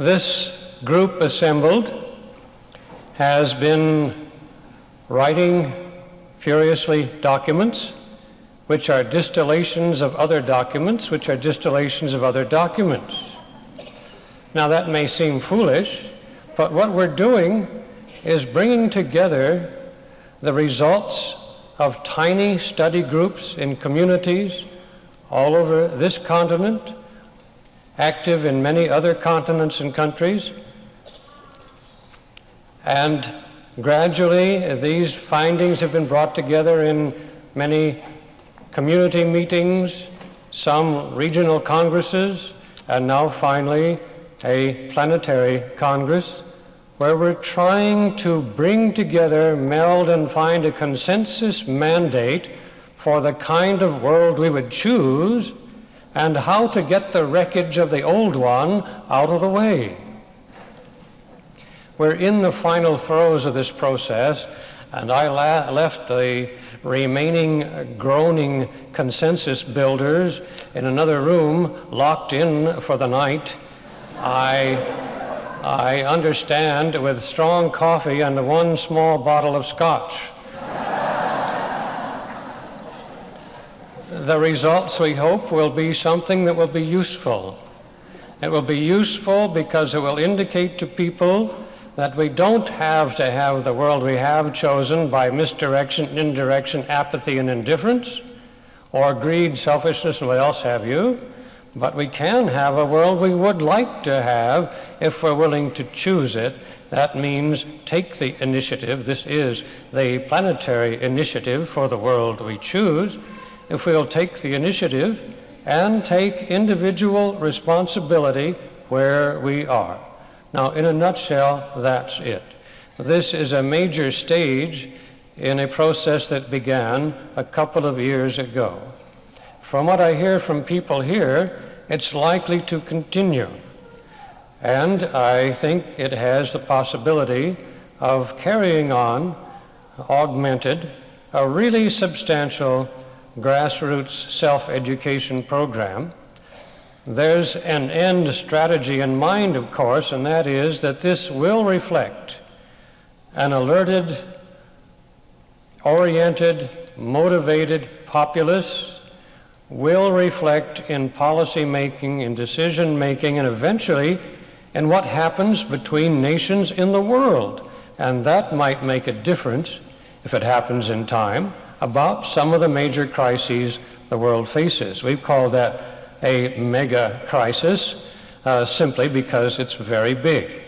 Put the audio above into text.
This group assembled has been writing furiously documents, which are distillations of other documents, which are distillations of other documents. Now that may seem foolish, but what we're doing is bringing together the results of tiny study groups in communities all over this continent, active in many other continents and countries, and gradually these findings have been brought together in many community meetings, some regional congresses, and now finally a Planetary Congress, where we're trying to bring together, meld, and find a consensus mandate for the kind of world we would choose and how to get the wreckage of the old one out of the way. We're in the final throes of this process, and I left the remaining groaning consensus builders in another room, locked in for the night. I understand, with strong coffee and one small bottle of scotch. The results, we hope, will be something that will be useful. It will be useful because it will indicate to people that we don't have to have the world we have chosen by misdirection, indirection, apathy, and indifference, or greed, selfishness, and what else have you, but we can have a world we would like to have if we're willing to choose it. That means take the initiative. This is the Planetary Initiative for the world we choose. If we'll take the initiative and take individual responsibility where we are. Now, in a nutshell, that's it. This is a major stage in a process that began a couple of years ago. From what I hear from people here, it's likely to continue. And I think it has the possibility of carrying on, augmented, a really substantial grassroots self-education program. There's an end strategy in mind, of course, and that is that this will reflect an alerted, oriented, motivated populace, will reflect in policy making, in decision making, and eventually in what happens between nations in the world. And that might make a difference, if it happens in time, about some of the major crises the world faces. We've called that a mega crisis simply because it's very big.